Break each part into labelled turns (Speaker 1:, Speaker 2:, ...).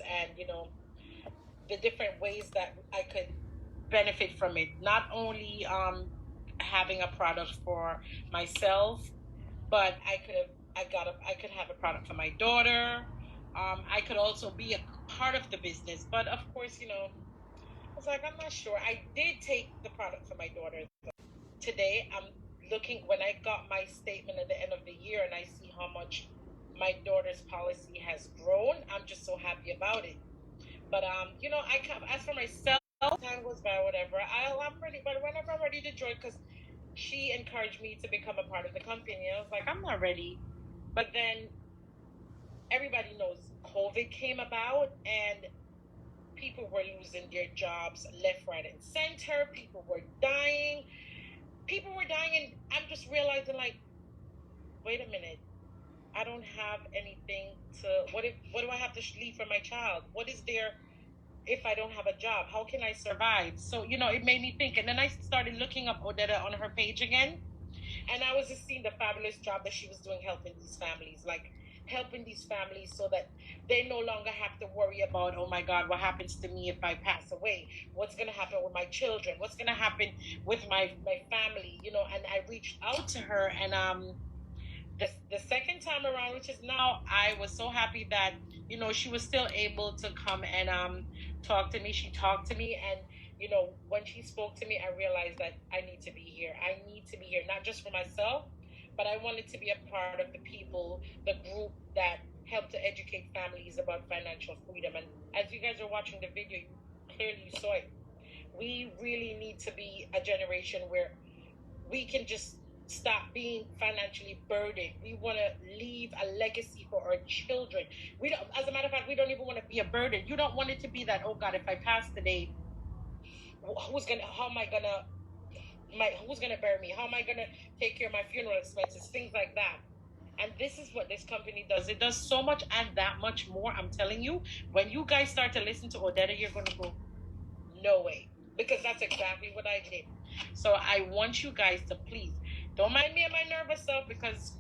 Speaker 1: and, the different ways that I could benefit from it. Not only having a product for myself, but I could have a product for my daughter. I could also be a part of the business, but of course, I was like, I'm not sure. I did take the product for my daughter. Today, I'm looking when I got my statement at the end of the year, and I see how much my daughter's policy has grown. I'm just so happy about it. But as for myself, time goes by, whatever. I'm ready, but whenever I'm ready to join, because she encouraged me to become a part of the company. I was like, I'm not ready. But then everybody knows COVID came about, and people were losing their jobs left, right, and center. People were dying. And I'm just realizing, like, wait a minute. I don't have anything to. What do I have to leave for my child? What is there if I don't have a job? How can I survive? So, it made me think. And then I started looking up Odetta on her page again. And I was just seeing the fabulous job that she was doing helping these families. Like, helping these families so that they no longer have to worry about, oh my God, what happens to me if I pass away? What's going to happen with my children? What's going to happen with my family? And I reached out to her, and the second time around, which is now, I was so happy that she was still able to come and talk to me. She talked to me, and when she spoke to me, I realized that I need to be here. I need to be here, not just for myself, but I wanted to be a part of the people, the group that help to educate families about financial freedom. And as you guys are watching the video, clearly you saw it. We really need to be a generation where we can just stop being financially burdened. We want to leave a legacy for our children. We don't, as a matter of fact, we don't even want to be a burden. You don't want it to be that, oh God, if I pass today, who's gonna bury me? How am I gonna take care of my funeral expenses? Things like that. And this is what this company does. It does so much and that much more. I'm telling you, when you guys start to listen to Odetta, you're gonna go, no way, because that's exactly what I did. So I want you guys to please don't mind me and my nervous self, because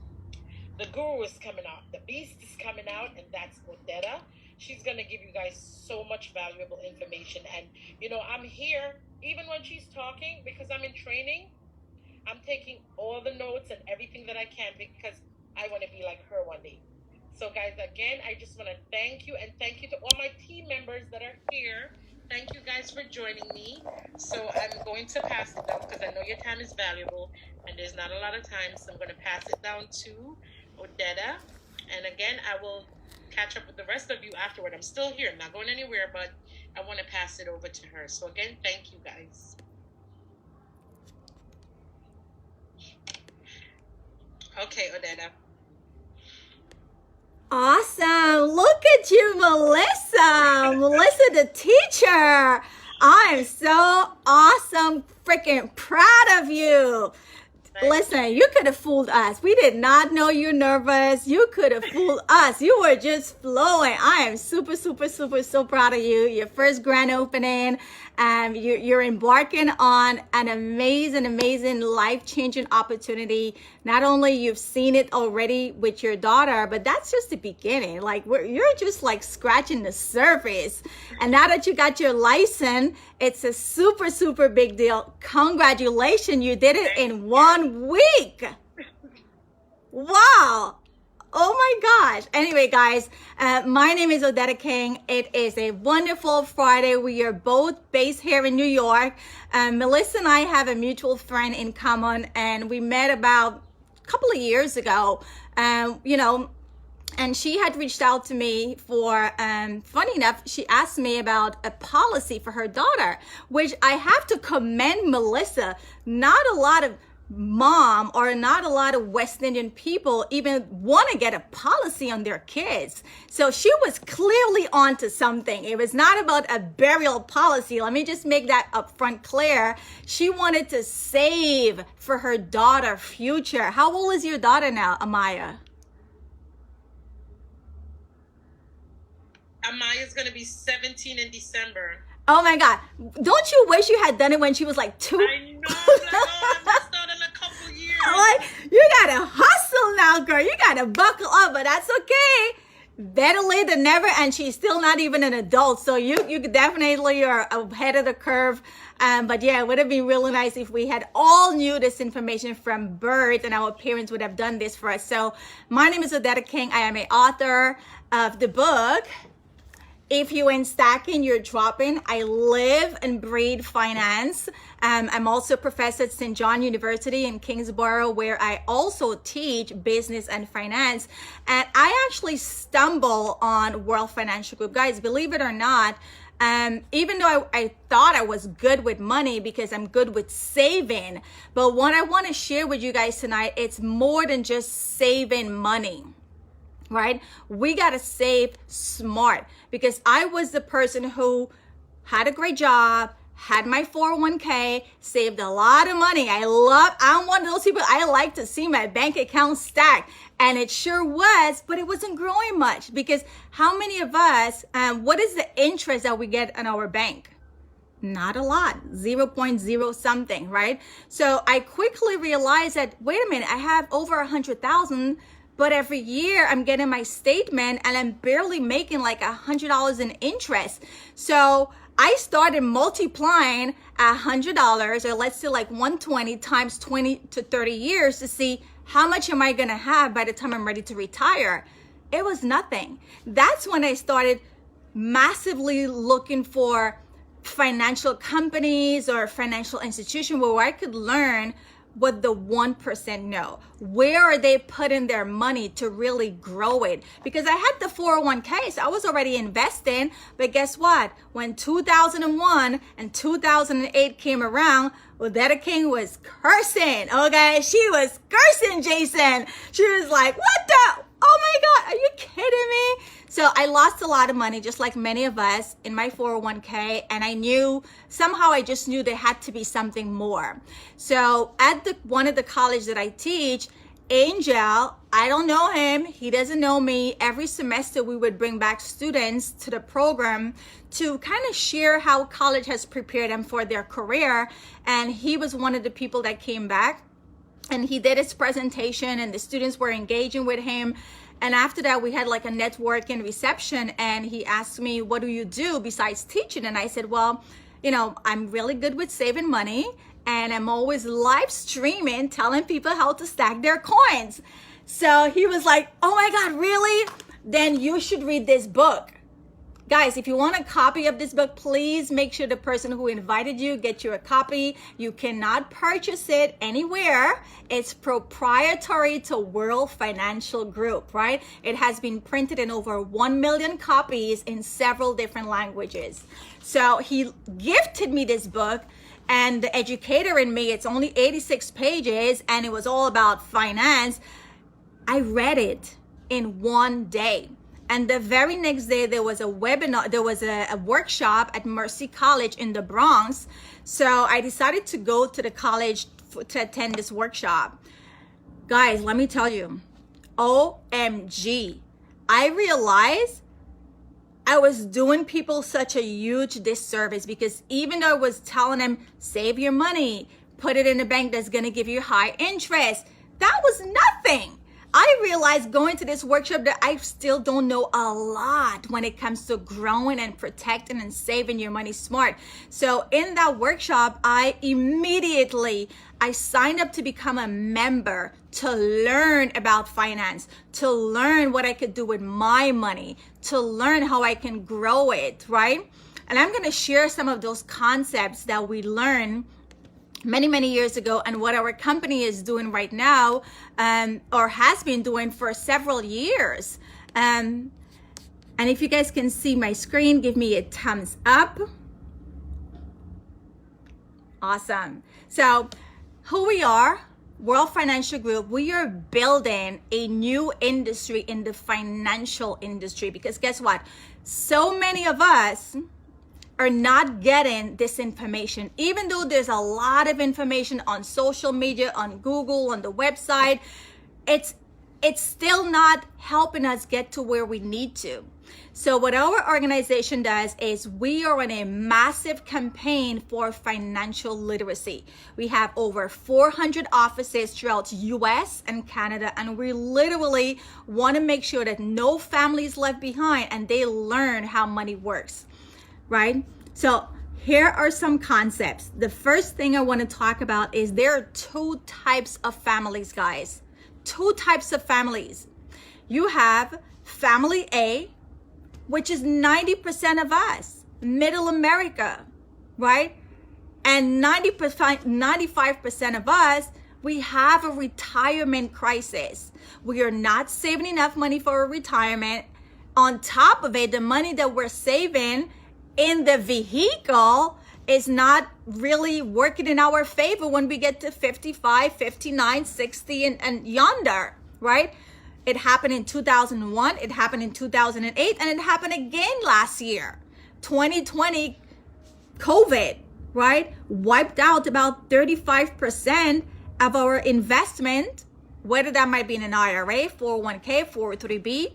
Speaker 1: the guru is coming out, the beast is coming out, and that's Odetta. She's gonna give you guys so much valuable information. And I'm here even when she's talking, because I'm in training. I'm taking all the notes and everything that I can, because I want to be like her one day. So guys, again, I just want to thank you, and thank you to all my team members that are here. Thank you guys for joining me. So I'm going to pass it down, because I know your time is valuable and there's not a lot of time. So I'm going to pass it down to Odetta. And again, I will catch up with the rest of you afterward. I'm still here. I'm not going anywhere, but I want to pass it over to her. So again, thank you guys. Okay, Odetta.
Speaker 2: Awesome. Look at you, Melissa. Melissa, the teacher. I am so awesome, freaking proud of you. Listen, you could have fooled us. We did not know you're nervous. You could have fooled us. You were just flowing. I am super, super, super, so proud of you. Your first grand opening. You're embarking on an amazing, amazing, life-changing opportunity. Not only you've seen it already with your daughter, but that's just the beginning. Like, you're just like scratching the surface. And now that you got your license, it's a super, super big deal. Congratulations, you did it in 1 week. Wow. Oh my gosh. Anyway, guys, my name is Odetta King. It is a wonderful Friday. We are both based here in New York. Melissa and I have a mutual friend in common, and we met about a couple of years ago. And she had reached out to me for, funny enough, she asked me about a policy for her daughter, which I have to commend Melissa. Not a lot of mom or not a lot of West Indian people even want to get a policy on their kids. So she was clearly onto something. It was not about a burial policy. Let me just make that upfront clear. She wanted to save for her daughter's future. How old is your daughter now, Amaya?
Speaker 1: Amaya's going to be 17 in December.
Speaker 2: Oh my God. Don't you wish you had done it when she was like 2?
Speaker 1: I know. I missed out in a couple years.
Speaker 2: Like, you got to hustle now, girl. You got to buckle up, but that's okay. better late than never, and she's still not even an adult. So you definitely are ahead of the curve. But yeah, it would have been really nice if we had all knew this information from birth and our parents would have done this for us. So my name is Odetta King. I am an author of the book, If You Ain't Stacking, You're Dropping. I live and breathe finance. I'm also a professor at St. John University in Kingsborough, where I also teach business and finance. And I actually stumble on World Financial Group. Guys, believe it or not, even though I thought I was good with money because I'm good with saving, but what I want to share with you guys tonight, it's more than just saving money. Right? We got to save smart, because I was the person who had a great job, had my 401k, saved a lot of money. I'm one of those people, I like to see my bank account stack. And it sure was, but it wasn't growing much, because how many of us, what is the interest that we get on our bank? Not a lot, 0.0 something, right? So I quickly realized that, wait a minute, I have over 100,000, but every year I'm getting my statement and I'm barely making like $100 in interest. So I started multiplying $100, or let's say like 120 times 20 to 30 years to see how much am I gonna have by the time I'm ready to retire. It was nothing. That's when I started massively looking for financial companies or financial institution where I could learn what the 1% know. Where are they putting their money to really grow it? Because I had the 401k, so I was already investing. But guess what? When 2001 and 2008 came around, Odetta King was cursing, okay? She was cursing, Jason. She was like, what the? Oh my God, are you kidding me? So I lost a lot of money, just like many of us, in my 401k. And I just knew there had to be something more. So at one of the college that I teach, Angel, I don't know him, he doesn't know me. Every semester we would bring back students to the program to kind of share how college has prepared them for their career. And he was one of the people that came back, and he did his presentation and the students were engaging with him. And after that, we had like a networking reception, and he asked me, what do you do besides teaching? And I said, well, I'm really good with saving money, and I'm always live streaming, telling people how to stack their coins. So he was like, oh my God, really? Then you should read this book. Guys, if you want a copy of this book, please make sure the person who invited you get you a copy. You cannot purchase it anywhere. It's proprietary to World Financial Group, right? It has been printed in over 1 million copies in several different languages. So he gifted me this book, and the educator in me, it's only 86 pages, and it was all about finance. I read it in one day. And the very next day, there was a webinar, there was a workshop at Mercy College in the Bronx. So I decided to go to the college to attend this workshop. Guys, let me tell you, OMG, I realized I was doing people such a huge disservice, because even though I was telling them, save your money, put it in a bank that's gonna give you high interest, that was nothing. I realized going to this workshop that I still don't know a lot when it comes to growing and protecting and saving your money smart. So in that workshop, I signed up to become a member to learn about finance, to learn what I could do with my money, to learn how I can grow it, right? And I'm going to share some of those concepts that we learned many years ago, and what our company is doing right now, or has been doing for several years. And if you guys can see my screen, give me a thumbs up. Awesome. So who we are, World Financial Group, we are building a new industry in the financial industry, because guess what? So many of us are not getting this information. Even though there's a lot of information on social media, on Google, on the website, it's still not helping us get to where we need to. So what our organization does is we are in a massive campaign for financial literacy. We have over 400 offices throughout US and Canada, and we literally want to make sure that no family is left behind and they learn how money works, right? So here are some concepts. The first thing I want to talk about is there are two types of families, guys. Two types of families. You have family A, which is 90% of us, middle America, right? And 95% of us, we have a retirement crisis. We are not saving enough money for a retirement. On top of it, the money that we're saving in the vehicle is not really working in our favor when we get to 55, 59, 60 and yonder, right? It happened in 2001, it happened in 2008, and it happened again last year. 2020, COVID, right? Wiped out about 35% of our investment, whether that might be in an IRA, 401k, 403b,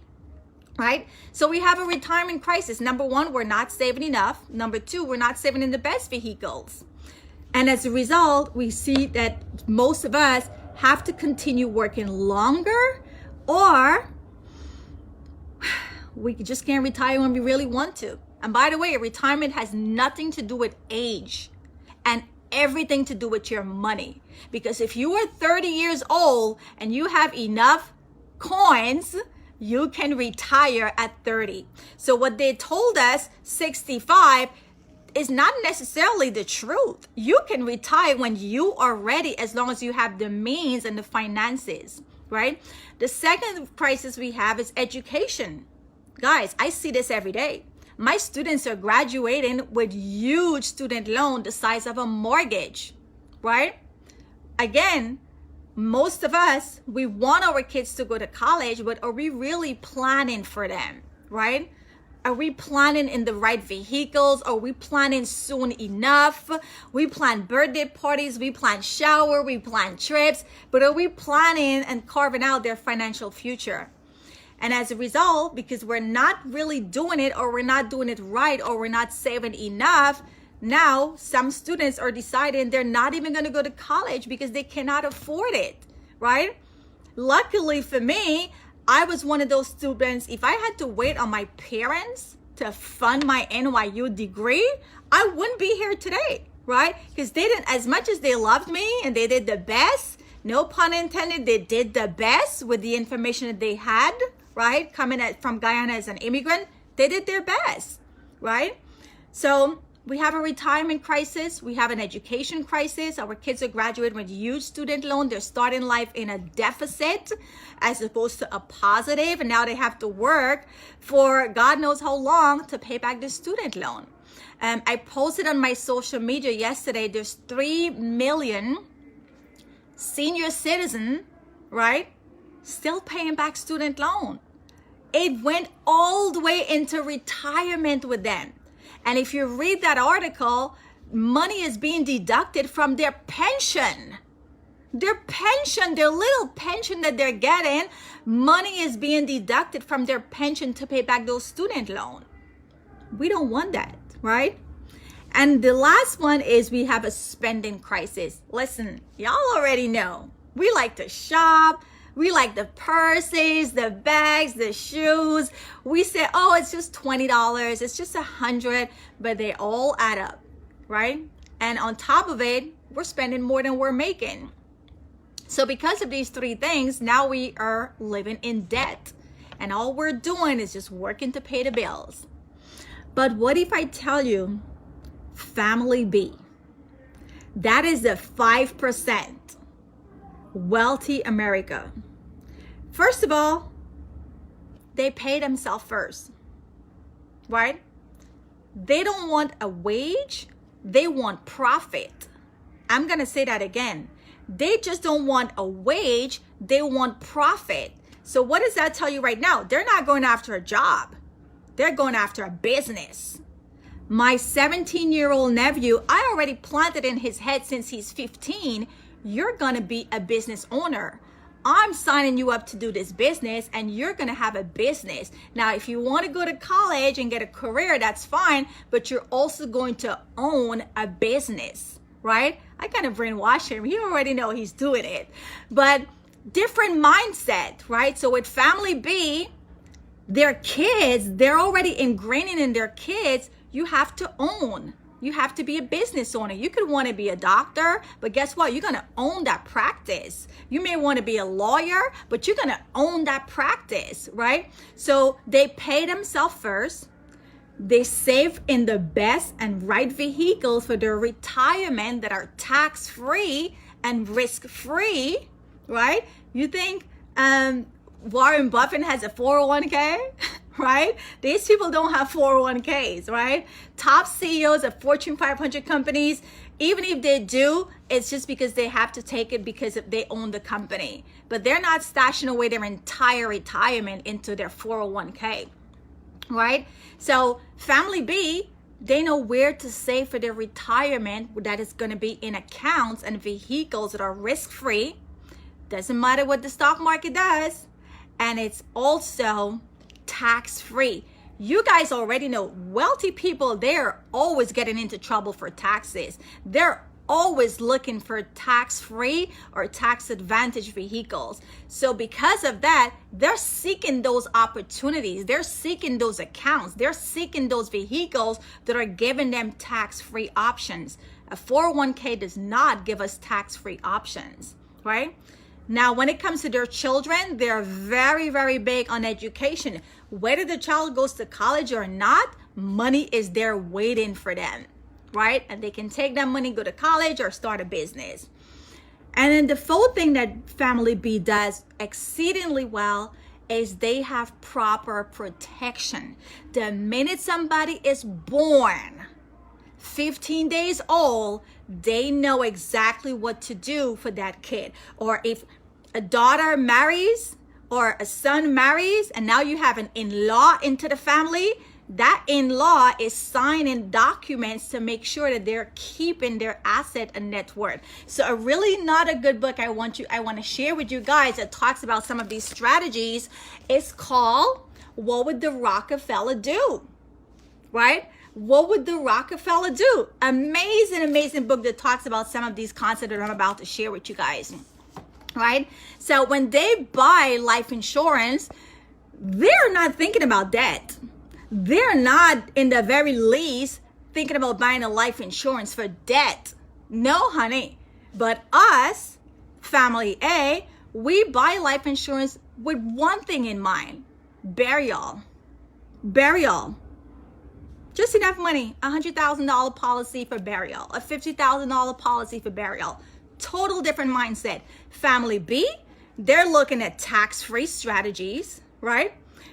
Speaker 2: right? So we have a retirement crisis. Number one, we're not saving enough. Number two, we're not saving in the best vehicles. And as a result, we see that most of us have to continue working longer, or we just can't retire when we really want to. And by the way, retirement has nothing to do with age and everything to do with your money. Because if you are 30 years old and you have enough coins, you can retire at 30. So what they told us, 65, is not necessarily the truth. You can retire when you are ready, as long as you have the means and the finances, right? The second crisis we have is education. Guys, I see this every day. My students are graduating with huge student loan the size of a mortgage, right? Again, most of us, we want our kids to go to college, but are we really planning for them, right? Are we planning in the right vehicles? Are we planning soon enough? We plan birthday parties, we plan shower, we plan trips, but are we planning and carving out their financial future? And as a result, because we're not really doing it, or we're not doing it right, or we're not saving enough, now some students are deciding they're not even going to go to college because they cannot afford it, right? Luckily for me, I was one of those students. If I had to wait on my parents to fund my NYU degree, I wouldn't be here today, right? Because they didn't, as much as they loved me and they did the best, no pun intended, they did the best with the information that they had, right? Coming from Guyana as an immigrant, they did their best, right? So we have a retirement crisis. We have an education crisis. Our kids are graduating with huge student loan. They're starting life in a deficit as opposed to a positive. And now they have to work for God knows how long to pay back the student loan. I posted on my social media yesterday, there's 3 million senior citizens, right, still paying back student loan. It went all the way into retirement with them. And if you read that article, money is being deducted from their pension. Their pension, their little pension that they're getting, money is being deducted from their pension to pay back those student loans. We don't want that, right? And the last one is we have a spending crisis. Listen, y'all already know. We like to shop. We like the purses, the bags, the shoes. We say, oh, it's just $20. It's just $100, but they all add up, right? And on top of it, we're spending more than we're making. So because of these three things, now we are living in debt. And all we're doing is just working to pay the bills. But what if I tell you family B? That is the 5%. Wealthy America. First of all, they pay themselves first, right? They don't want a wage, they want profit. I'm gonna say that again. They just don't want a wage, they want profit. So what does that tell you right now? They're not going after a job, they're going after a business. My 17-year-old nephew, I already planted in his head since he's 15, you're gonna be a business owner. I'm signing you up to do this business and you're going to have a business. Now, if you want to go to college and get a career, that's fine, but you're also going to own a business, right? I kind of brainwash him. You already know he's doing it, but different mindset, right? So with family B, their kids, they're already ingraining in their kids, you have to own. You have to be a business owner. You could want to be a doctor, but guess what? You're going to own that practice. You may want to be a lawyer, but you're going to own that practice, right? So they pay themselves first. They save in the best and right vehicles for their retirement that are tax-free and risk-free, right? You think Warren Buffett has a 401k? Right? These people don't have 401ks, right? Top CEOs of Fortune 500 companies, even if they do, it's just because they have to take it because they own the company. But they're not stashing away their entire retirement into their 401k, right? So family B, they know where to save for their retirement that is going to be in accounts and vehicles that are risk-free. Doesn't matter what the stock market does. And it's also tax-free. You guys already know wealthy people, they're always getting into trouble for taxes. They're always looking for tax-free or tax advantage vehicles. So because of that, they're seeking those opportunities. They're seeking those accounts. They're seeking those vehicles that are giving them tax-free options. A 401k does not give us tax-free options, right? Now, when it comes to their children, they're very, very big on education. Whether the child goes to college or not, money is there waiting for them, right? And they can take that money, go to college or start a business. And then the fourth thing that family B does exceedingly well is they have proper protection. The minute somebody is born, 15 days old, they know exactly what to do for that kid. Or if a daughter marries or a son marries and now you have an in-law into the family, that in-law is signing documents to make sure that they're keeping their asset and net worth. So a really not a good book I want to share with you guys that talks about some of these strategies is called What Would the Rockefeller Do? Right? What Would the Rockefeller Do? Amazing, amazing book that talks about some of these concepts that I'm about to share with you guys. Right? So when they buy life insurance, they're not thinking about debt. They're not, in the very least, thinking about buying a life insurance for debt. No, honey. But us, family A, we buy life insurance with one thing in mind: burial. Burial. Just enough money. $100,000 policy for burial. A $50,000 policy for burial. Total different mindset. Family B, they're looking at tax-free strategies, right?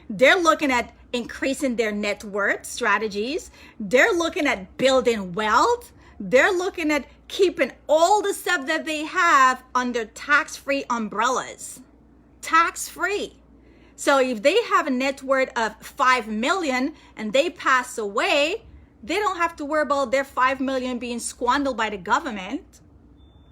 Speaker 2: They're looking at increasing their net worth strategies. They're looking at building wealth. They're looking at keeping all the stuff that they have under tax-free umbrellas. Tax-free. So if they have a net worth of 5 million and they pass away, they don't have to worry about their 5 million being squandered by the government,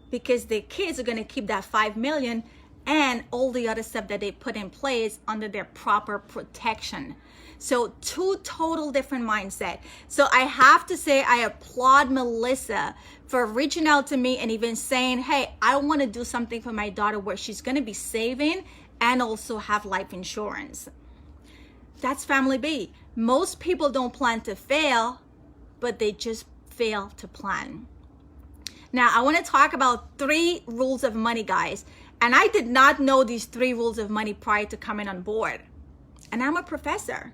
Speaker 2: because their kids are going to keep that 5 million and all the other stuff that they put in place under their proper protection. So two total different mindset. So I have to say, I applaud Melissa for reaching out to me and even saying, hey, I want to do something for my daughter where she's going to be saving and also have life insurance. That's family B. Most people don't plan to fail, but they just fail to plan. Now, I want to talk about 3 rules of money, guys. And I did not know these 3 rules of money prior to coming on board. And I'm a professor.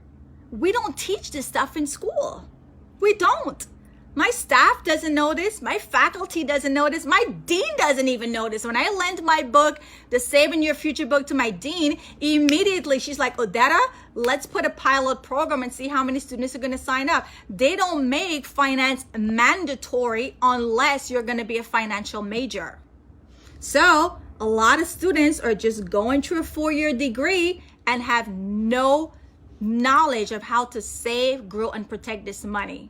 Speaker 2: We don't teach this stuff in school. We don't. My staff doesn't know this. My faculty doesn't know this. My dean doesn't even know this. When I lent my book, the Saving Your Future book, to my dean, immediately she's like, Odetta, let's put a pilot program and see how many students are going to sign up. They don't make finance mandatory unless you're going to be a financial major. So a lot of students are just going through a 4-year degree and have no knowledge of how to save, grow, and protect this money.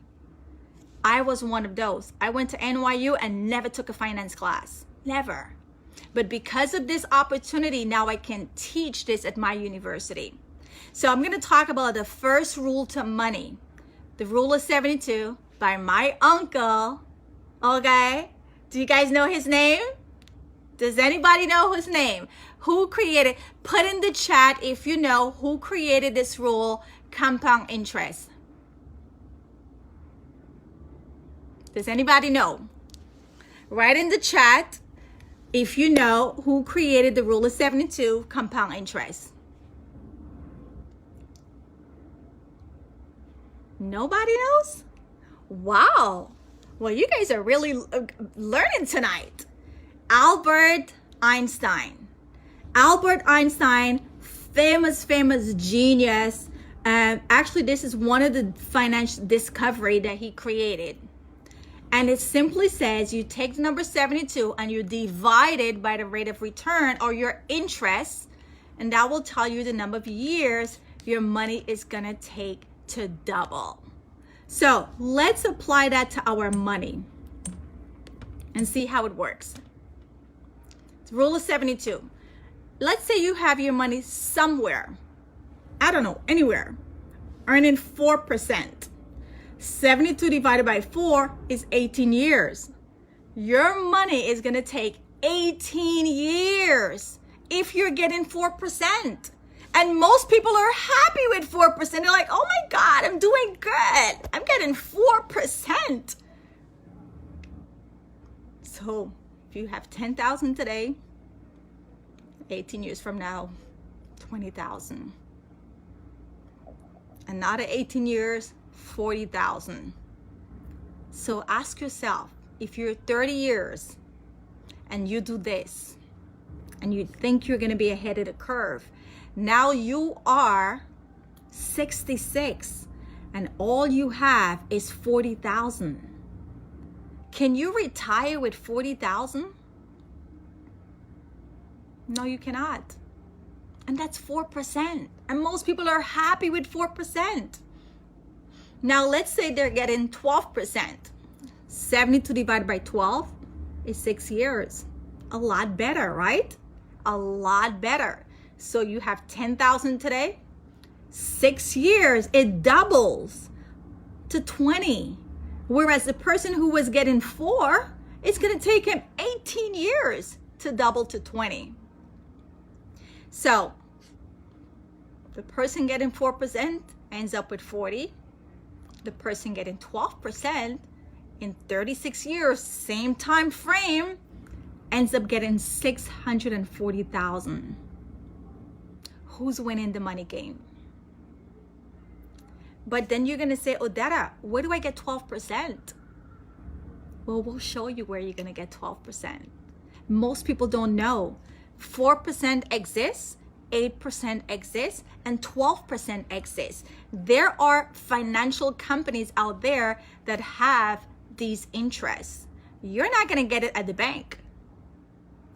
Speaker 2: I was one of those. I went to NYU and never took a finance class. Never. But because of this opportunity, now I can teach this at my university. So I'm going to talk about the first rule to money, the rule of 72 by my uncle. Okay? Do you guys know his name? Does anybody know his name? Who created? Put in the chat if you know who created this rule, compound interest. Does anybody know? Write in the chat if you know who created the rule of 72, compound interest. Nobody knows? Wow. Well, you guys are really learning tonight. Albert Einstein. Albert Einstein, famous genius. Actually, this is one of the financial discovery that he created. And it simply says you take the number 72 and you divide it by the rate of return or your interest, and that will tell you the number of years your money is gonna take to double. So let's apply that to our money and see how it works. It's rule of 72. Let's say you have your money somewhere, I don't know, anywhere, earning 4%. 72 divided by 4 is 18 years. Your money is going to take 18 years if you're getting 4%. And most people are happy with 4%. They're like, oh my God, I'm doing good. I'm getting 4%. So if you have 10,000 today, 18 years from now, 20,000. Another 18 years, 40,000. So ask yourself, if you're 30 years and you do this and you think you're going to be ahead of the curve, now you are 66 and all you have is 40,000. Can you retire with 40,000? No, you cannot. And that's 4%. And most people are happy with 4%. Now, let's say they're getting 12%. 72 divided by 12 is 6 years. A lot better, right? A lot better. So you have 10,000 today. 6 years, it doubles to 20. Whereas the person who was getting 4, it's going to take him 18 years to double to 20. So the person getting 4% ends up with 40. The person getting 12% in 36 years, same time frame, ends up getting 640,000. Who's winning the money game? But then you're going to say, Odetta, where do I get 12%? Well, we'll show you where you're going to get 12%. Most people don't know. 4% exists, 8% exists, and 12% exists. There are financial companies out there that have these interests. You're not going to get it at the bank.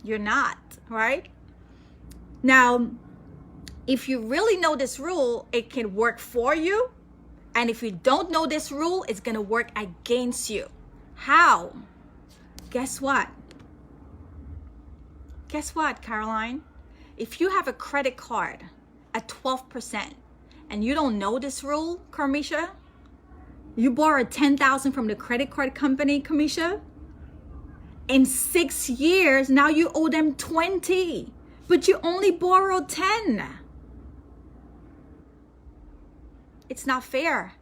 Speaker 2: You're not, right? Now, if you really know this rule, it can work for you. And if you don't know this rule, it's going to work against you. How? Guess what? Guess what, Caroline? If you have a credit card at 12% and you don't know this rule, Carmisha, you borrowed 10,000 from the credit card company, Carmisha. In 6 years, now you owe them 20, but you only borrowed 10. It's not fair,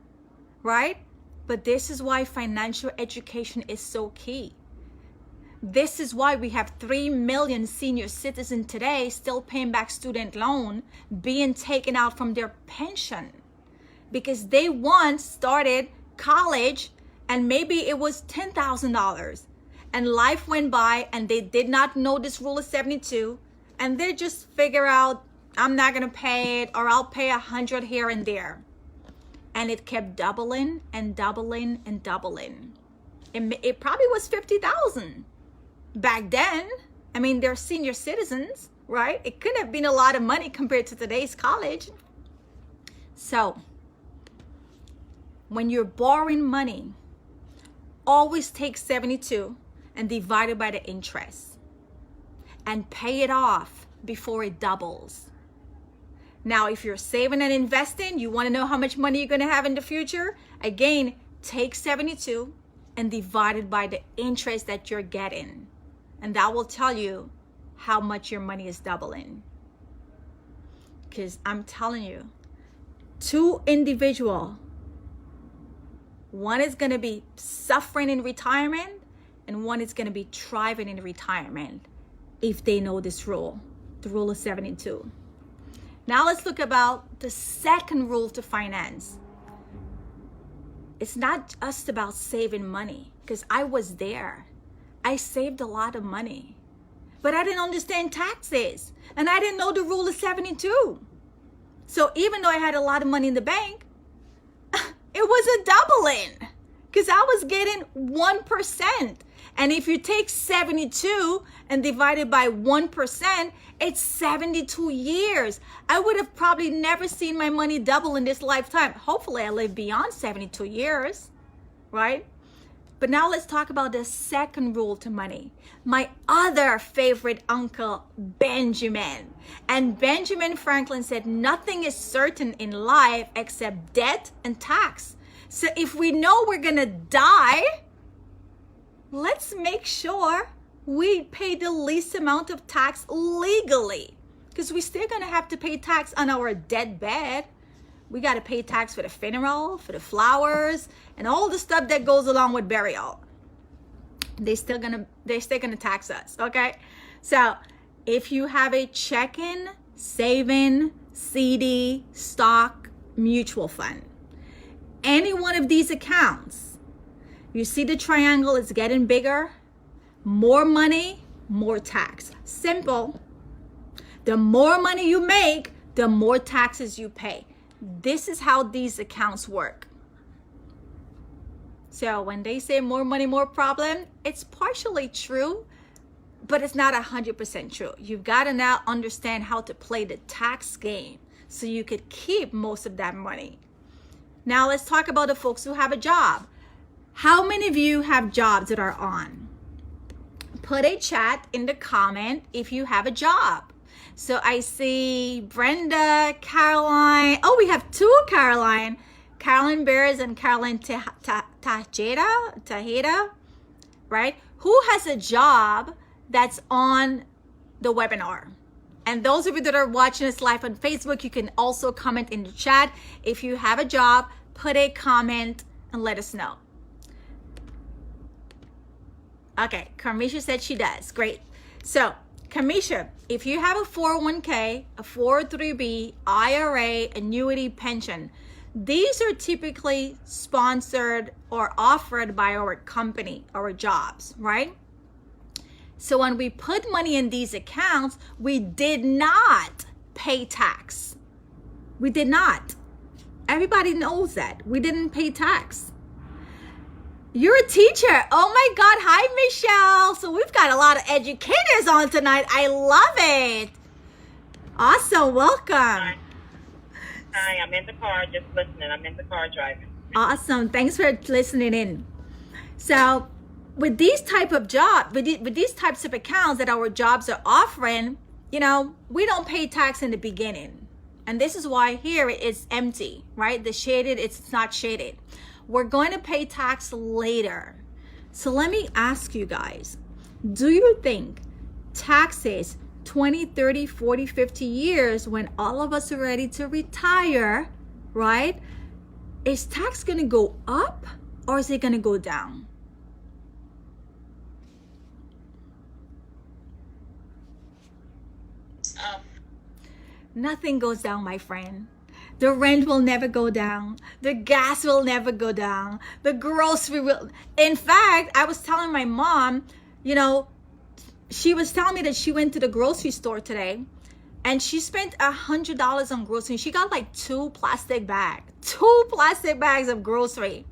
Speaker 2: right? But this is why financial education is so key. This is why we have 3 million senior citizens today still paying back student loan, being taken out from their pension. Because they once started college and maybe it was $10,000. And life went by and they did not know this rule of 72. And they just figure out, I'm not going to pay it, or I'll pay 100 here and there. And it kept doubling and doubling and doubling. It probably was 50,000 back then. I mean, they're senior citizens, right? It couldn't have been a lot of money compared to today's college. So when you're borrowing money, always take 72 and divide it by the interest. and pay it off before it doubles. Now, if you're saving and investing, you want to know how much money you're going to have in the future? Again, take 72 and divide it by the interest that you're getting. And that will tell you how much your money is doubling. Because I'm telling you, two individuals, one is going to be suffering in retirement and one is going to be thriving in retirement if they know this rule, the rule of 72. Now let's look about the second rule to finance. It's not just about saving money, because I was there. I saved a lot of money, but I didn't understand taxes and I didn't know the rule of 72. So even though I had a lot of money in the bank, it was a doubling because I was getting 1%. And if you take 72 and divide it by 1%, it's 72 years. I would have probably never seen my money double in this lifetime. Hopefully I live beyond 72 years, right? But now let's talk about the second rule to money. My other favorite uncle, Benjamin. And Benjamin Franklin said, nothing is certain in life except death and tax. So if we know we're gonna die, let's make sure we pay the least amount of tax legally, because we're still gonna have to pay tax on our dead bed. We gotta pay tax for the funeral, for the flowers, and all the stuff that goes along with burial. They're still gonna tax us, okay? So if you have a checking, saving, CD, stock, mutual fund, any one of these accounts, you see the triangle is getting bigger, more money, more tax. Simple. The more money you make, the more taxes you pay. This is how these accounts work. So when they say more money, more problem, it's partially true, but it's not 100% true. You've got to now understand how to play the tax game so you could keep most of that money. Now let's talk about the folks who have a job. How many of you have jobs that are on? Put a chat in the comment if you have a job. So I see Brenda, Caroline. Oh, we have two Caroline. Caroline Bears and Caroline Tajeda, right? Who has a job that's on the webinar? And those of you that are watching this live on Facebook, you can also comment in the chat. If you have a job, put a comment and let us know. Okay, Carmisha said she does. Great. So, Carmisha, if you have a 401k, a 403b, IRA, annuity, pension, these are typically sponsored or offered by our company, our jobs, right? So when we put money in these accounts, we did not pay tax. We did not. Everybody knows that. We didn't pay tax. You're a teacher. Oh my God. Hi, Michelle. So we've got a lot of educators on tonight. I love it. Awesome. Welcome.
Speaker 3: Hi, I'm in the car just listening. I'm in the car driving.
Speaker 2: Awesome. Thanks for listening in. So with these type of jobs, with these types of accounts that our jobs are offering, you know, we don't pay tax in the beginning. And this is why here it's empty, right? The shaded, it's not shaded. We're going to pay tax later. So let me ask you guys, do you think taxes 20, 30, 40, 50 years when all of us are ready to retire, right? Is tax going to go up or is it going to go down? Nothing goes down, my friend. The rent will never go down. The gas will never go down. The grocery will. In fact, I was telling my mom, you know, she was telling me that she went to the grocery store today and she spent $100 on groceries. She got like two plastic bags of grocery.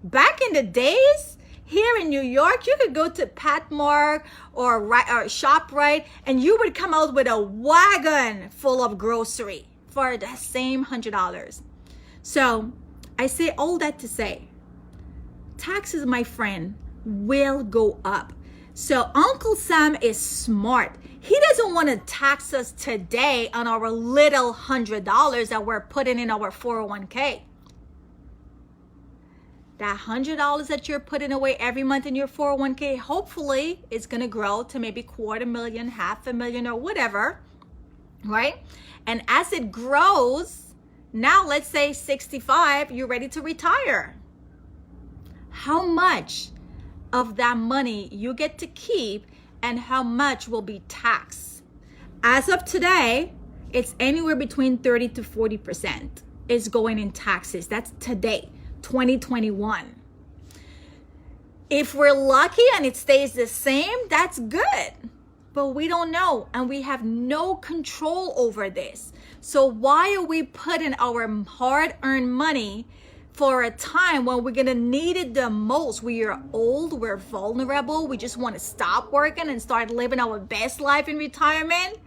Speaker 2: Back in the days, here in New York, you could go to Patmark or ShopRite and you would come out with a wagon full of grocery for the same $100. So I say all that to say, taxes, my friend, will go up. So Uncle Sam is smart. He doesn't want to tax us today on our little $100 that we're putting in our 401k. That $100 that you're putting away every month in your 401k, hopefully it's going to grow to maybe $250,000, $500,000, or whatever, right? And as it grows, now let's say 65, you're ready to retire. How much of that money you get to keep and how much will be taxed? As of today, it's anywhere between 30 to 40% is going in taxes. That's today, 2021. If we're lucky and it stays the same, that's good. But we don't know, and we have no control over this. So why are we putting our hard-earned money for a time when we're gonna need it the most? We are old, we're vulnerable, we just want to stop working and start living our best life in retirement,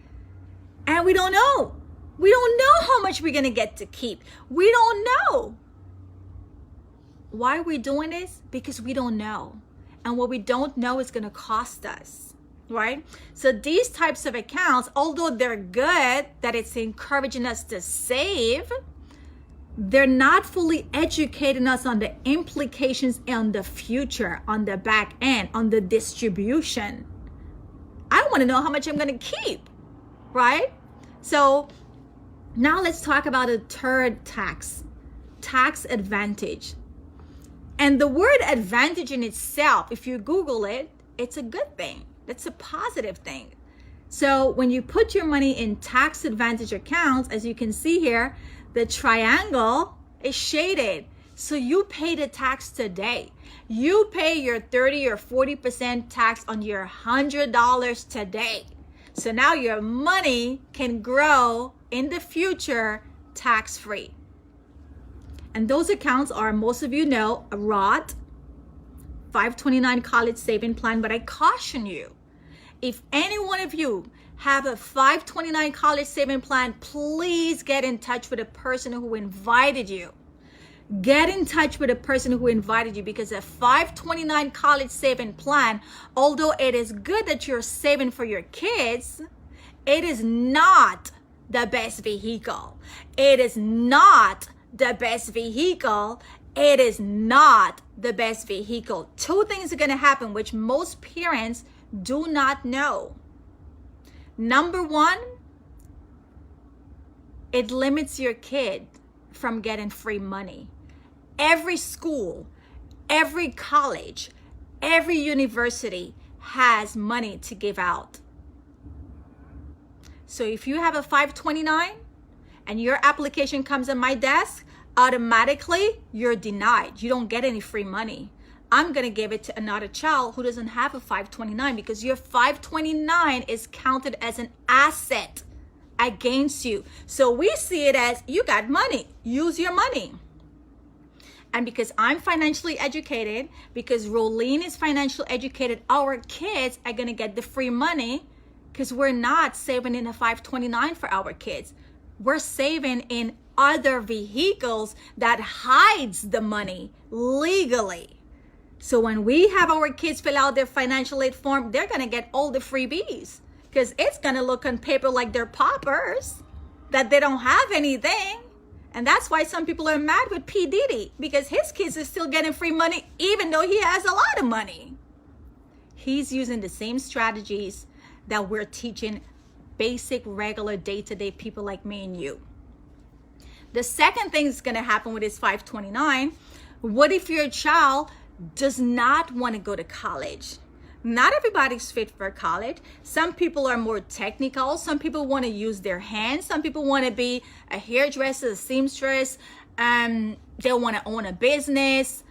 Speaker 2: and we don't know. We don't know how much we're gonna get to keep. We don't know. Why are we doing this? Because we don't know, and what we don't know is gonna cost us. Right? So these types of accounts, although they're good, that it's encouraging us to save, they're not fully educating us on the implications on the future, on the back end, on the distribution. I want to know how much I'm going to keep, right? So now let's talk about a third tax advantage. And the word advantage in itself, if you Google it, it's a good thing. That's a positive thing. So when you put your money in tax advantage accounts, as you can see here, the triangle is shaded. So you pay the tax today. You pay your 30 or 40% tax on your $100 today. So now your money can grow in the future tax-free. And those accounts are, most of you know, a Roth, 529 college saving plan. But I caution you, if any one of you have a 529 college saving plan, please get in touch with the person who invited you. Get in touch with the person who invited you, because a 529 college saving plan, although it is good that you're saving for your kids, it is not the best vehicle. It is not the best vehicle. It is not the best vehicle. Two things are going to happen, which most parents do not know. Number one, it limits your kid from getting free money. Every school, every college, every university has money to give out. So if you have a 529 and your application comes on my desk, automatically you're denied. You don't get any free money. I'm going to give it to another child who doesn't have a 529, because your 529 is counted as an asset against you. So we see it as, you got money, use your money. And because I'm financially educated, because Rolene is financially educated, our kids are going to get the free money, because we're not saving in a 529 for our kids. We're saving in other vehicles that hides the money legally. So when we have our kids fill out their financial aid form, they're going to get all the freebies, because it's going to look on paper like they're paupers, that they don't have anything. And that's why some people are mad with P. Diddy, because his kids are still getting free money even though he has a lot of money. He's using the same strategies that we're teaching basic, regular, day-to-day people like me and you. The second thing that's going to happen with his 529, what if your child does not want to go to college? Not everybody's fit for college. Some people are more technical. Some people want to use their hands. Some people want to be a hairdresser, a seamstress. They want to own a business.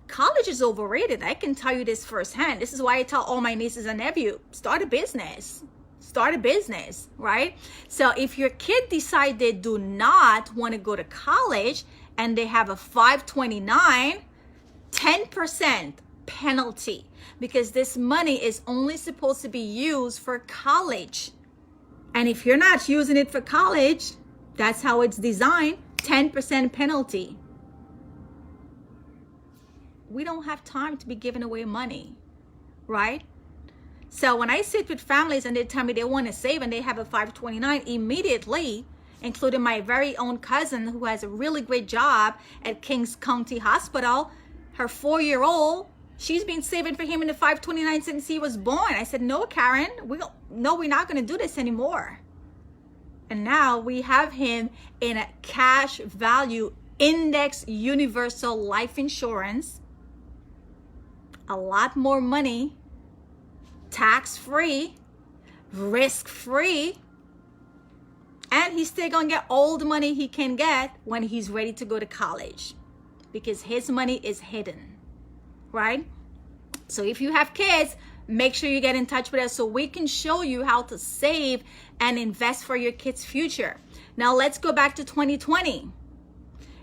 Speaker 2: College is overrated. I can tell you this firsthand. This is why I tell all my nieces and nephews, start a business. Start a business, right? So if your kid decide they do not want to go to college and they have a 529, 10% penalty, because this money is only supposed to be used for college. And if you're not using it for college, that's how it's designed, 10% penalty. We don't have time to be giving away money, right? So when I sit with families and they tell me they want to save and they have a 529, immediately, including my very own cousin who has a really great job at Kings County Hospital, her 4-year-old, she's been saving for him in the 529 since he was born. I said, no, Karen, we're not going to do this anymore. And now we have him in a cash value index universal life insurance, a lot more money, tax-free, risk-free, and he's still gonna get all the money he can get when he's ready to go to college, because his money is hidden, right? So if you have kids, make sure you get in touch with us so we can show you how to save and invest for your kids' future. Now let's go back to 2020.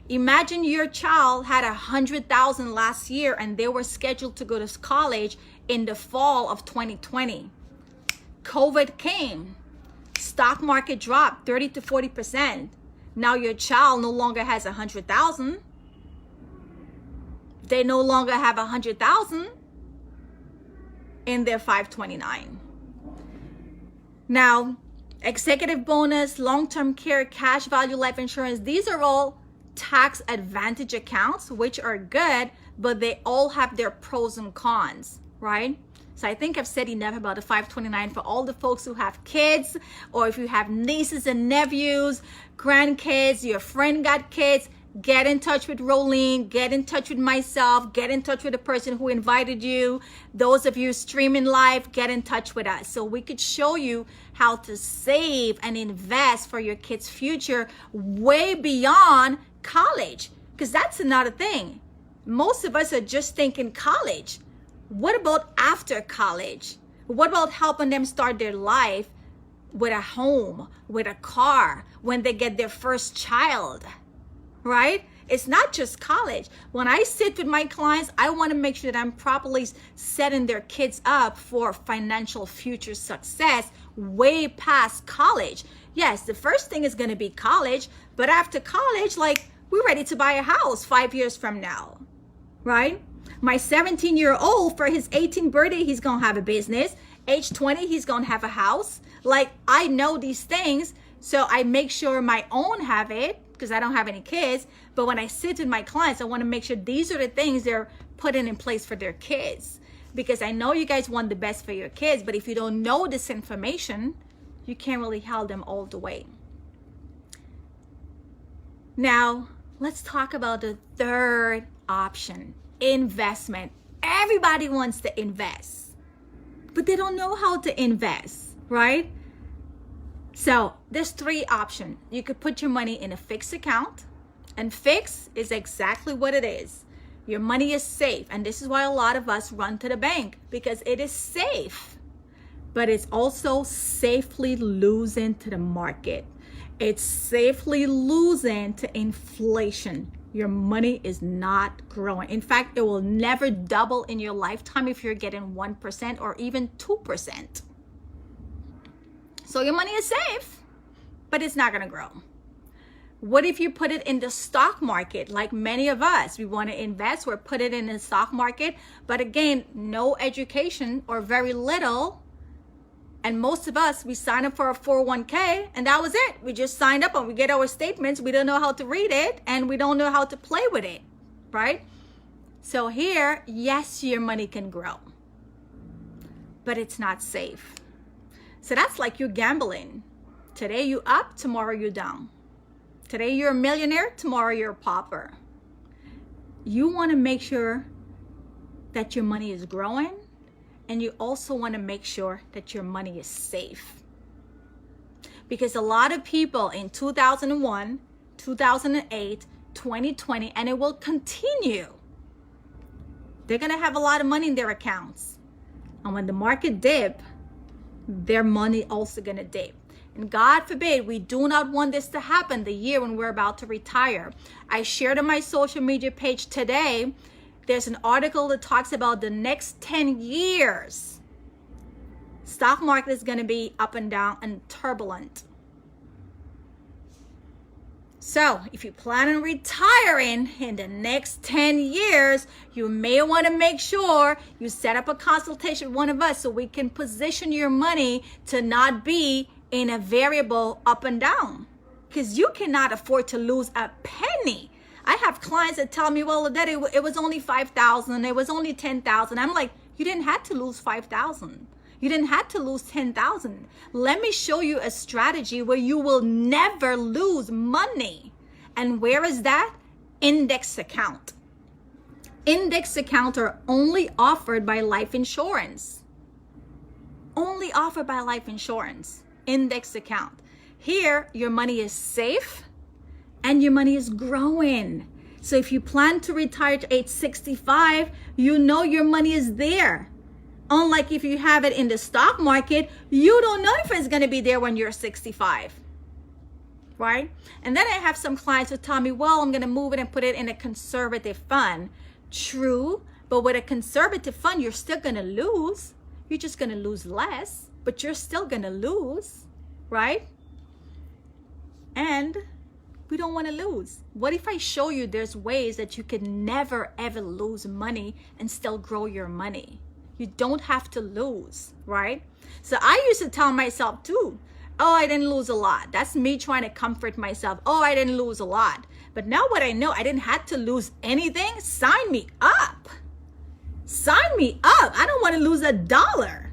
Speaker 2: Imagine your child had $100,000 last year and they were scheduled to go to college in the fall of 2020. COVID came. Stock market dropped 30 to 40%. Now your child no longer has 100,000. They no longer have 100,000 in their 529. Now, executive bonus, long-term care, cash value life insurance, these are all tax advantage accounts, which are good, but they all have their pros and cons, right? So I think I've said enough about the 529 for all the folks who have kids, or if you have nieces and nephews, grandkids, your friend got kids, get in touch with Rolene, get in touch with myself, get in touch with the person who invited you. Those of you streaming live, get in touch with us so we could show you how to save and invest for your kids' future way beyond college, because that's another thing. Most of us are just thinking college. What about after college? What about helping them start their life with a home, with a car, when they get their first child, right? It's not just college. When I sit with my clients, I want to make sure that I'm properly setting their kids up for financial future success way past college. Yes, the first thing is going to be college, but after college, like, we're ready to buy a house 5 years from now, right? My 17-year-old, for his 18th birthday, he's going to have a business. Age 20, he's going to have a house. Like, I know these things, so I make sure my own have it because I don't have any kids. But when I sit with my clients, I want to make sure these are the things they're putting in place for their kids, because I know you guys want the best for your kids, but if you don't know this information, you can't really help them all the way. Now, let's talk about the third option. Investment. Everybody wants to invest, but they don't know how to invest, right? So there's 3 options. You could put your money in a fixed account, and fixed is exactly what it is. Your money is safe, and this is why a lot of us run to the bank, because it is safe, but it's also safely losing to the market. It's safely losing to inflation. Your money is not growing. In fact, it will never double in your lifetime if you're getting 1% or even 2%. So your money is safe, but it's not going to grow. What if you put it in the stock market? Like many of us, we want to invest or put it in the stock market, but again, no education or very little. And most of us, we sign up for a 401k and that was it. We just signed up and we get our statements. We don't know how to read it and we don't know how to play with it, right? So here, yes, your money can grow, but it's not safe. So that's like you're gambling. Today you up, tomorrow you're down. Today you're a millionaire, tomorrow you're a pauper. You want to make sure that your money is growing, and you also want to make sure that your money is safe. Because a lot of people in 2001, 2008, 2020, and it will continue, they're going to have a lot of money in their accounts. And when the market dip, their money also going to dip. And God forbid, we do not want this to happen the year when we're about to retire. I shared on my social media page today, there's an article that talks about the next 10 years. Stock market is going to be up and down and turbulent. So if you plan on retiring in the next 10 years, you may want to make sure you set up a consultation with one of us so we can position your money to not be in a variable up and down, because you cannot afford to lose a penny. I have clients that tell me, well, that it was only 5,000, it was only 10,000. I'm like, you didn't have to lose 5,000. You didn't have to lose 10,000. Let me show you a strategy where you will never lose money. And where is that? Index account. Index accounts are only offered by life insurance. Only offered by life insurance. Index account. Here, your money is safe and your money is growing. So if you plan to retire to age 65, you know your money is there. Unlike if you have it in the stock market, you don't know if it's going to be there when you're 65, right? And then I have some clients who tell me, well, I'm going to move it and put it in a conservative fund. True, but with a conservative fund, you're still going to lose. You're just going to lose less, but you're still going to lose, right? And we don't want to lose. What if I show you there's ways that you can never, ever lose money and still grow your money? You don't have to lose, right? So I used to tell myself too, oh, I didn't lose a lot. That's me trying to comfort myself. Oh, I didn't lose a lot. But now what I know, I didn't have to lose anything. Sign me up. Sign me up. I don't want to lose $1.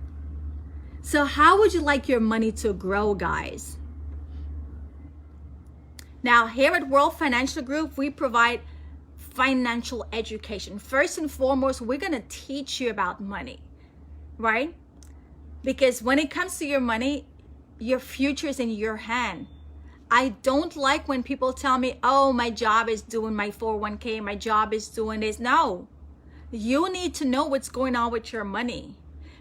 Speaker 2: So how would you like your money to grow, guys? Now, here at World Financial Group, we provide financial education. First and foremost, we're going to teach you about money, right? Because when it comes to your money, your future is in your hand. I don't like when people tell me, oh, my job is doing my 401k, my job is doing this. No, you need to know what's going on with your money.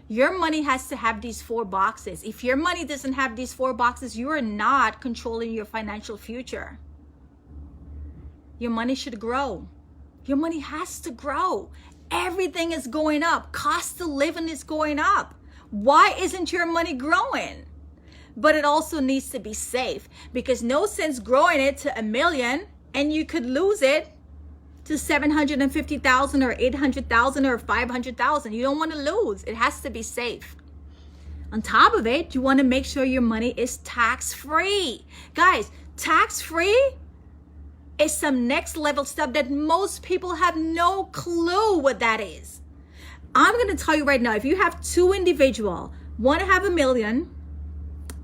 Speaker 2: Your money has to have these 4 boxes. If your money doesn't have these 4 boxes, you are not controlling your financial future. Your money should grow. Your money has to grow. Everything is going up. Cost of living is going up. Why isn't your money growing? But it also needs to be safe, because no sense growing it to $1 million and you could lose it to 750,000 or 800,000 or 500,000. You don't want to lose. It has to be safe. On top of it, you want to make sure your money is tax-free. Guys, tax-free is some next level stuff that most people have no clue what that is. I'm going to tell you right now, if you have 2 individuals, one have $1 million,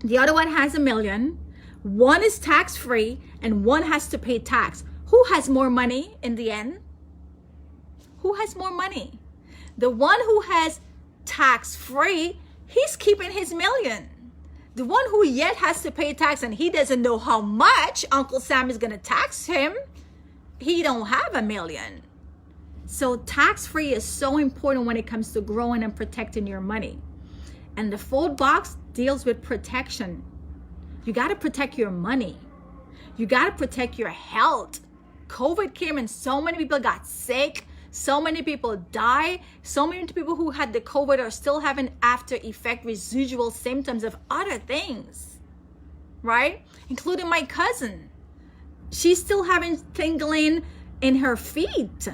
Speaker 2: the other one has $1 million, one is tax-free and one has to pay tax. Who has more money in the end? Who has more money? The one who has tax-free, he's keeping his $1 million. The one who yet has to pay tax and he doesn't know how much Uncle Sam is going to tax him, he don't have $1 million. So tax-free is so important when it comes to growing and protecting your money. And the 4th box deals with protection. You got to protect your money. You got to protect your health. COVID came and so many people got sick. So many people die. So many people who had the COVID are still having after effect residual symptoms of other things, right? Including my cousin. She's still having tingling in her feet.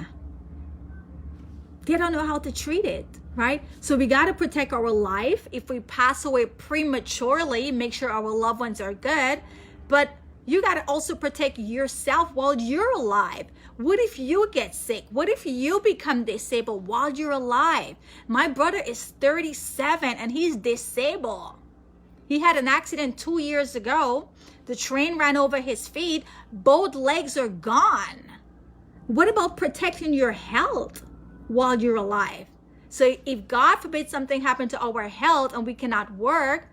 Speaker 2: They don't know how to treat it, right? So we got to protect our life. If we pass away prematurely, make sure our loved ones are good. But you got to also protect yourself while you're alive. What if you get sick? What if you become disabled while you're alive? My brother is 37 and he's disabled. He had an accident 2 years ago. The train ran over his feet. Both legs are gone. What about protecting your health while you're alive? So if God forbid something happened to our health and we cannot work,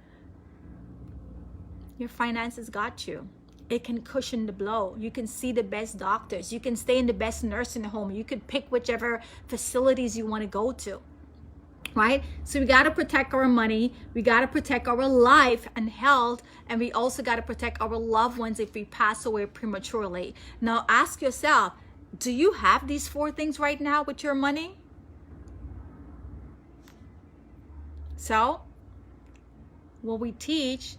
Speaker 2: your finances got you. It can cushion the blow. You can see the best doctors. You can stay in the best nursing home. You could pick whichever facilities you want to go to, right? So we got to protect our money. We got to protect our life and health. And we also got to protect our loved ones if we pass away prematurely. Now ask yourself, do you have these 4 things right now with your money? So what we teach,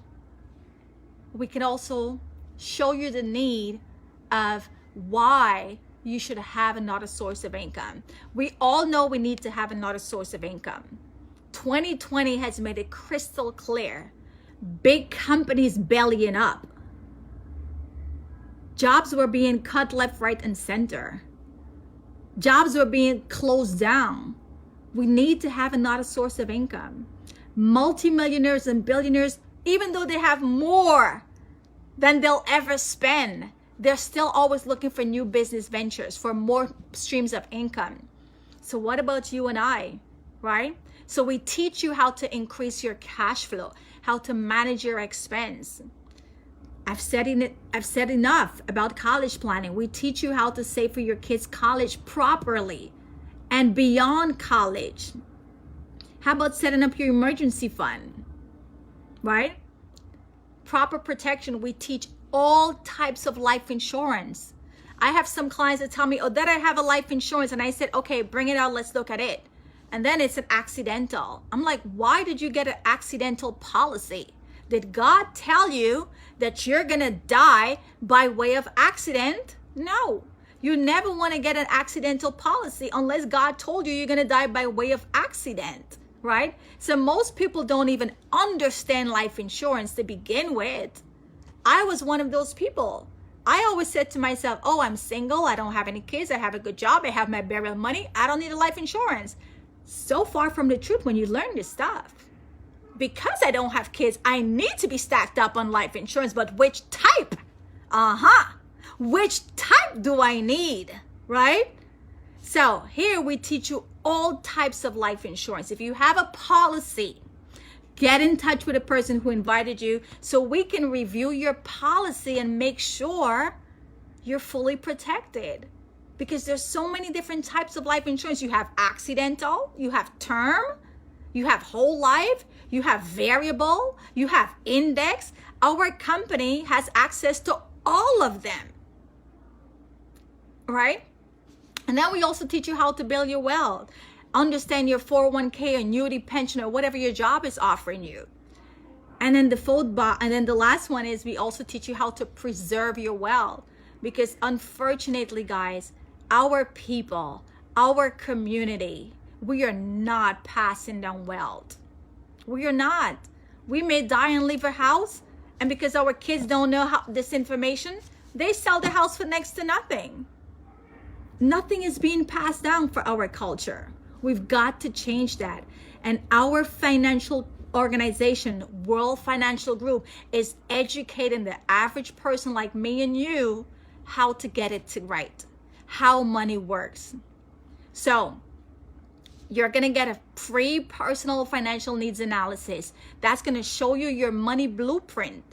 Speaker 2: we can also show you the need of why you should have another source of income. We all know we need to have another source of income. 2020 has made it crystal clear. Big companies bellying up. Jobs were being cut left, right, and center. Jobs were being closed down. We need to have another source of income. Multimillionaires and billionaires, even though they have more than they'll ever spend, they're still always looking for new business ventures, for more streams of income. So what about you and I, right? So we teach you how to increase your cash flow, how to manage your expense. I've said enough about college planning. We teach you how to save for your kids' college properly and beyond college. How about setting up your emergency fund, right? Proper protection. We teach all types of life insurance. I have some clients that tell me, oh, that I have a life insurance. And I said, okay, bring it out. Let's look at it. And then it's an accidental. I'm like, why did you get an accidental policy? Did God tell you that you're going to die by way of accident? No. You never want to get an accidental policy unless God told you you're going to die by way of accident, right? So most people don't even understand life insurance to begin with. I was one of those people. I always said to myself, oh, I'm single. I don't have any kids. I have a good job. I have my burial money. I don't need a life insurance. So far from the truth when you learn this stuff. Because I don't have kids, I need to be stacked up on life insurance, but which type? Which type do I need, right? So here we teach you all types of life insurance. If you have a policy, get in touch with the person who invited you so we can review your policy and make sure you're fully protected. Because there's so many different types of life insurance. You have accidental, you have term, you have whole life, you have variable, you have index. Our company has access to all of them, right? And then we also teach you how to build your wealth. Understand your 401k, annuity, pension, or whatever your job is offering you. And then the last one is we also teach you how to preserve your wealth. Because unfortunately, guys, our people, our community, we are not passing down wealth. We are not. We may die and leave a house, and because our kids don't know this information, they sell the house for next to nothing. Nothing is being passed down for our culture. We've got to change that. And our financial organization, World Financial Group, is educating the average person like me and you how to get it to right, how money works. So you're going to get a free personal financial needs analysis that's going to show you your money blueprint,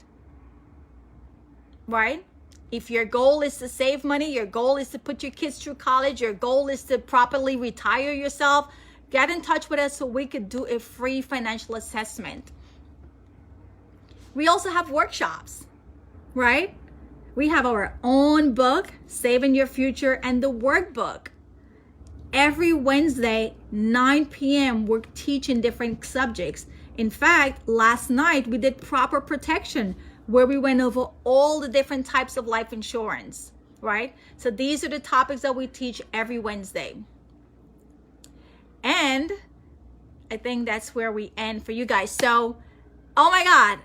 Speaker 2: right? If your goal is to save money, your goal is to put your kids through college, your goal is to properly retire yourself, get in touch with us so we could do a free financial assessment. We also have workshops, right? We have our own book, Saving Your Future, and the workbook. Every Wednesday, 9 p.m., we're teaching different subjects. In fact, last night we did proper protection, where we went over all the different types of life insurance, right? So these are the topics that we teach every Wednesday. And I think that's where we end for you guys. So, oh my God,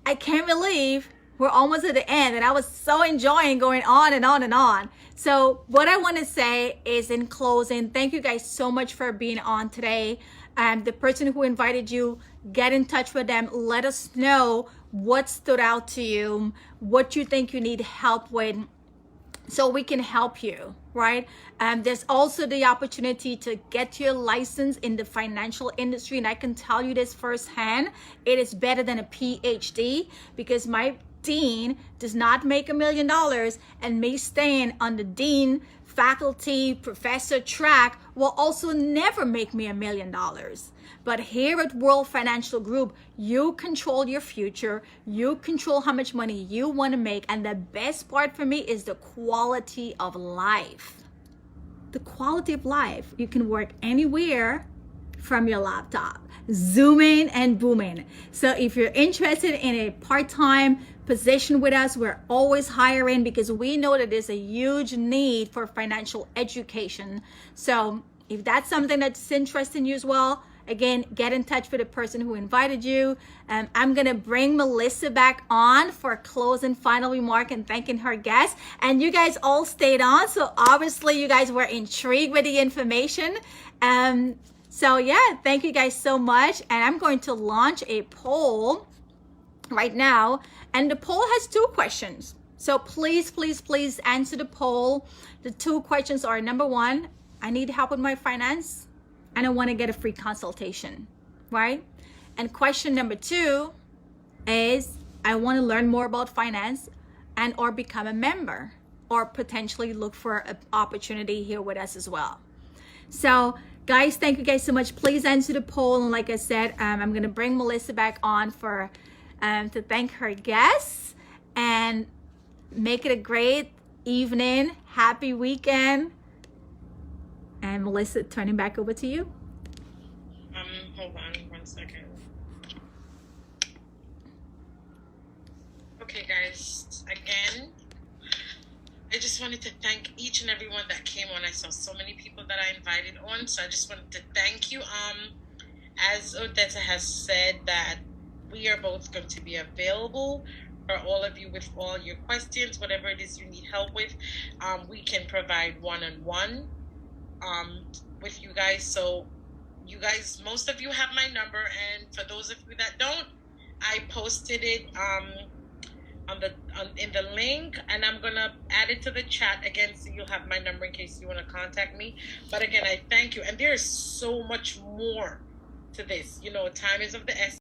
Speaker 2: I can't believe we're almost at the end, and I was so enjoying going on and on and on. So what I want to say is, in closing, thank you guys so much for being on today. The person who invited you, get in touch with them. Let us know what stood out to you, what you think you need help with, so we can help you, right? There's also the opportunity to get your license in the financial industry. And I can tell you this firsthand, it is better than a PhD, because my dean does not make $1 million, and me staying on the dean, faculty, professor track will also never make me $1 million. But here at World Financial Group, you control your future. You control how much money you want to make. And the best part for me is the quality of life. The quality of life. You can work anywhere from your laptop, zooming and booming. So if you're interested in a part-time position with us, we're always hiring because we know that there's a huge need for financial education. So if that's something that's interesting you as well, again, get in touch with the person who invited you. I'm going to bring Melissa back on for a closing final remark and thanking her guests. And you guys all stayed on. So obviously you guys were intrigued with the information. So yeah, thank you guys so much. And I'm going to launch a poll right now. And the poll has 2 questions. So please, please, please answer the poll. The 2 questions are, number 1, I need help with my finance and I want to get a free consultation, right? And question number 2 is, I want to learn more about finance and or become a member or potentially look for an opportunity here with us as well. So guys, thank you guys so much. Please answer the poll. And like I said, I'm going to bring Melissa back on for to thank her guests and make it a great evening. Happy weekend. And Melissa, turning back over to you.
Speaker 1: Hold on 1 second. Okay, guys. Again, I just wanted to thank each and everyone that came on. I saw so many people that I invited on, so I just wanted to thank you. As Odetta has said, that we are both going to be available for all of you with all your questions, whatever it is you need help with. We can provide one-on-one with you guys. So you guys, most of you have my number, and for those of you that don't, I posted it in the link, and I'm gonna add it to the chat again, so you'll have my number in case you want to contact me. But again, I thank you, and there is so much more to this. You know, time is of the essence.